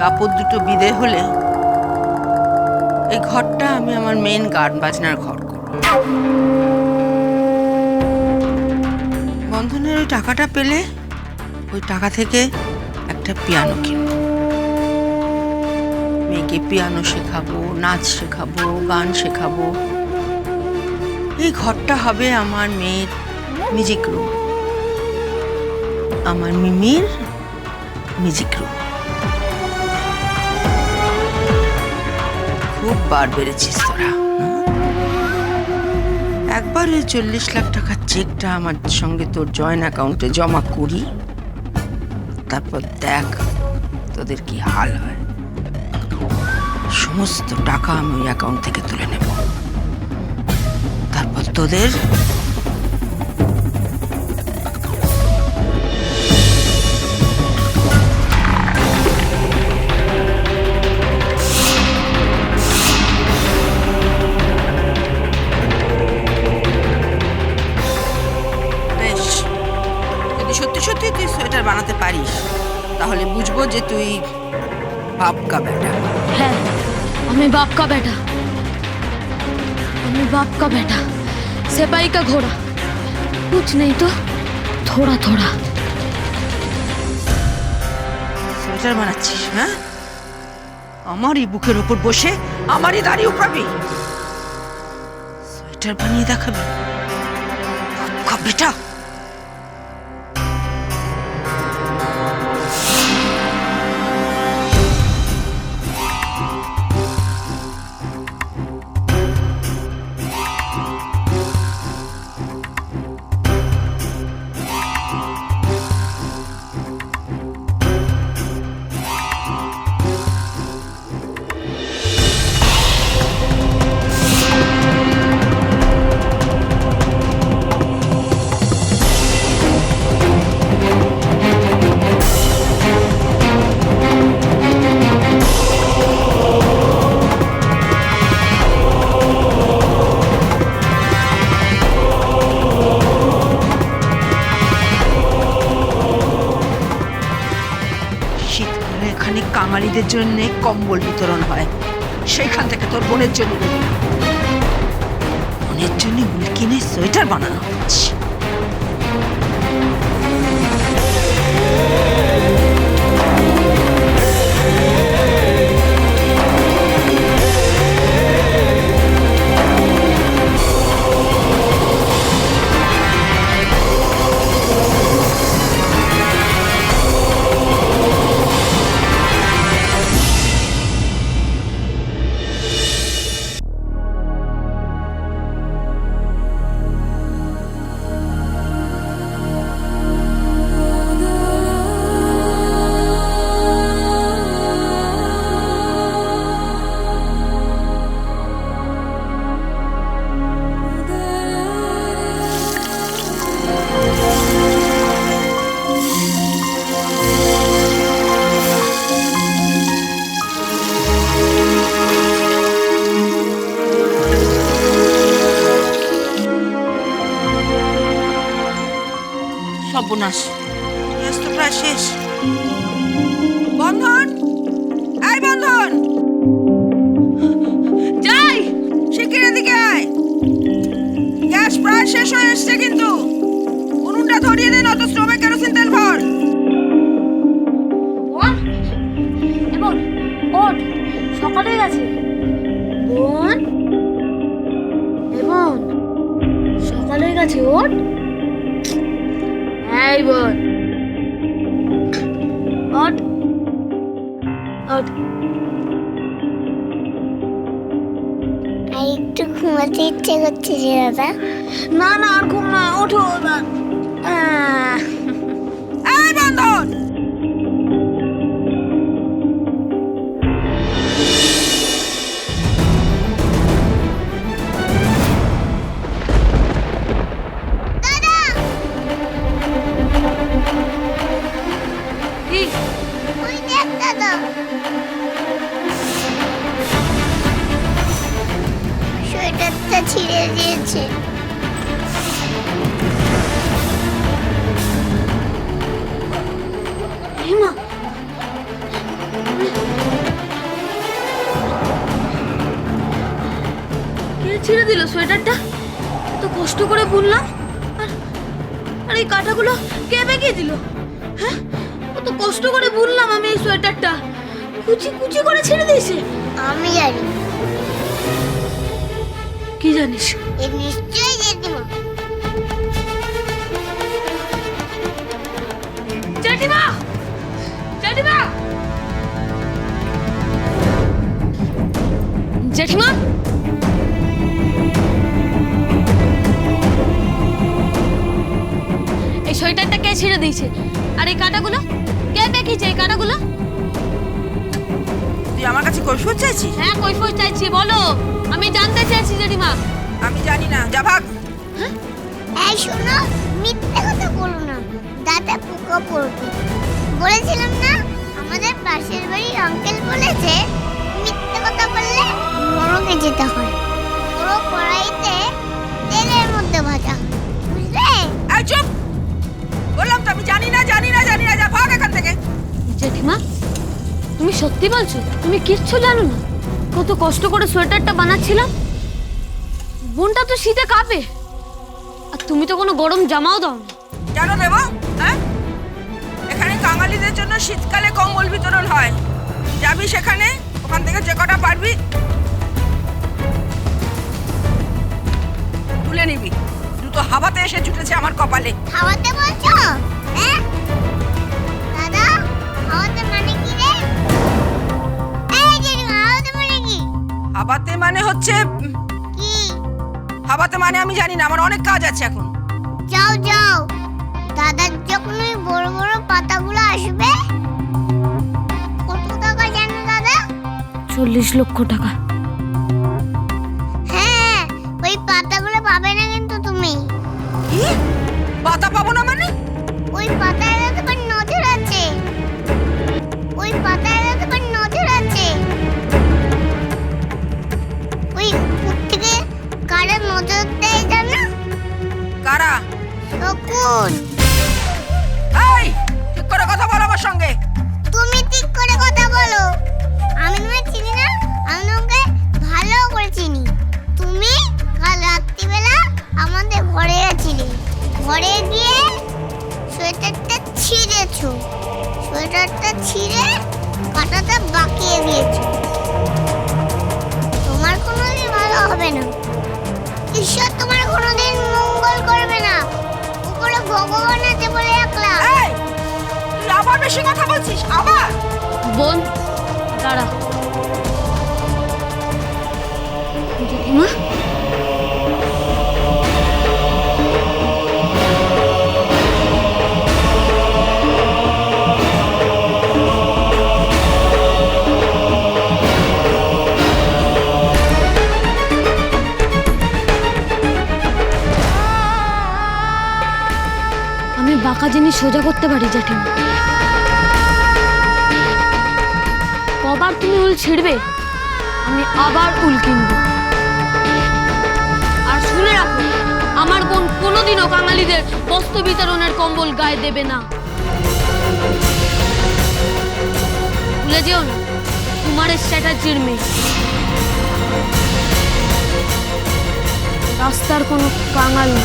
আপদ দুটো বিদে হলে এই ঘরটা আমি আমার মেন গান বাজনার ঘর করব। বন্ধনের ওই টাকাটা পেলে ওই টাকা থেকে একটা পিয়ানো কিনব, মেয়েকে পিয়ানো শেখাবো, নাচ শেখাবো, গান শেখাবো। এই ঘরটা হবে আমার মেয়ের মিউজিক রুম, আমার মিমির মিউজিক রুম। খুব বার বেড়েছিস তোরা। একবার ওই 40 লাখ টাকার চেকটা আমার সঙ্গে তোর জয়েন্ট অ্যাকাউন্টে জমা করি, তারপর দেখ তোদের কি হাল হয়। সমস্ত টাকা আমি ওই অ্যাকাউন্ট থেকে তুলে নেব, তারপর তোদের সত্যি সত্যি তুই সোয়েটার বানাতে পারিস তাহলে বুঝবো যে তুই বাপ কা বেটা। হ্যাঁ, আমি बाप का बेटा, আমি बाप का बेटा, सिपाही का घोड़ा, कुछ नहीं तो थोड़ा थोड़ा। সোয়েটার বানাচ্ছিস? হ্যাঁ, আমারই বুকের উপর বসে আমারই দাড়ি উপড়াবি, সোয়েটার বানিয়ে দেখাবি? বাপ কা বেটা। শীতকালে এখানে কাঙালিদের জন্য কম্বল বিতরণ হয়, সেইখান থেকে তোর বোনের জন্য উল কিনে সোয়েটার বানানো হচ্ছে। সর্বনাশ, তো প্রায় শেষ। বন্ধন, এই বন্ধন, যাই শিগগির এদিকে আয়। গ্যাস প্রায় শেষ হয়ে এসছে, কিন্তু উনুনটা ধরিয়ে দে, নয়তো স্টোভে কেরোসিন তেল ভর। বোন, ওঠ, সকাল হয়ে গেছে। বোন, বোন, সকাল হয়ে গেছে, ওঠ। এই বোন, ওঠ, ওঠ। একটু ঘুমাতে ইচ্ছে করছে রে দাদা। না না, আর ঘুম না, ওঠো না। এই বন্ধন, ওই দেখ দাদা, সোয়েটারটা ছিঁড়ে দিয়েছে। কে ছিঁড়ে দিল সোয়েটারটা? তো কষ্ট করে বুনলাম, আর আর এই কাঁটাগুলো কে বেঁকিয়ে দিল? হ্যাঁ, কত কষ্ট করে বুনলাম আমি এই সোয়েটারটা, কুচি কুচি করে ছিঁড়ে দিয়েছে। আমি জানি, কি জানিস? এ নিশ্চয়ই জেঠিমা। জেঠিমা, জেঠিমা, জেঠিমা, এই সোয়েটারটা কে ছিঁড়ে দিয়েছে? আর এই কাঁটাগুলো কে বেঁকিয়েছে? এই কাঁটাগুলো? তুই আমার কাছে কৈফিয়ত চাইছিস? হ্যাঁ, কৈফিয়ত চাইছি, বলো। আমি জানতে চাইছি জেঠিমা। আমি জানি না, যা ভাগ। এই শোনো, মিথ্যে কথা বলো না, দাদা পোকা পড়বে। বলেছিলাম না, আমাদের পাশের বাড়ির আঙ্কেল বলেছে মিথ্যে কথা বললে নরকে যেতে হয়। পুরো কড়াইতে তেলের মধ্যে ভাজা, বুঝলে? এই চুপ! বললাম তো আমি জানি না, জানি না, জানি না, যা ভাগ এখান থেকে। জেঠিমা, তুমি সত্যি বলছো? তুমি কিচ্ছু জানো না? কত কষ্ট করে সোয়েটারটা বানাচ্ছিলাম, বোনটা তো শীতে কাঁপে, আর তুমি তো কোনো গরম জামাও দাও না। কেন দেবো? হ্যাঁ, এখানে কাঙালিদের জন্য শীতকালে কম্বল বিতরণ হয়। যাবি সেখানে, ওখান থেকে যে কটা পারবি তুলে নিবি। দুটো হাওয়াতে এসে জুটেছে আমার কপালে। খাওয়াতে বলছো? হ্যাঁ দাদা, খাওয়াতে মানে কি রে? এই জেঠিমা, খাওয়াতে মানে কি? হাওয়াতে মানে হচ্ছে কি? হাওয়াতে মানে আমি জানি না, আমার অনেক কাজ আছে এখন। যাও যাও, দাদার যখন ওই বড় বড় পাতাগুলো আসবে। কত টাকা জানো দাদা? 40 লক্ষ টাকা। হ্যাঁ, ওই পাতাগুলো পাবে না কিন্তু তুমি। কি? পাতা পাবো না মানে? ওই পাতায় তোমার নজর আছে, ওই পাতায় তোমার নজর আছে। ওই উপর থেকে কারা নজর দেয় জানো? কারা? শকুন। এই, ঠিক করে কথা বল আমার সঙ্গে। তুমি ঠিক করে কথা বলো। আমি তোমায় চিনি না, আমি তোমাকে ভালো করে চিনি। তুমি কাল রাত্রিবেলা আমাদের ঘরে গেছিলে, ঘরে গিয়ে সোয়েটারটা ছিঁড়েছো, সোয়েটারটা ছিঁড়ে কাঁটাটা বাঁকিয়ে দিয়েছো। তোমার কোনোদিন ভালো হবে না, ঈশ্বর তোমার কোনোদিন মঙ্গল করবে না। উপরে ভগবান আছে বলে একলা। এই, তুই আবার বেশি কথা বলছিস? আবার? বোন, দাঁড়া। জেঠিমা, আমি বাঁকা জিনিস সোজা করতে পারি জেঠিমা। কবার তুমি উল ছিঁড়বে, আমি আবার উল কিনবো। আর শুনে রাখো, আমার বোন কোনোদিনও কাঙালিদের বস্ত্র বিতরণের কম্বল গায়ে দেবে না। ভুলে যেও না, কুমারের চ্যাটার্জির মেয়ে। রাস্তার কোনো কাঙাল না।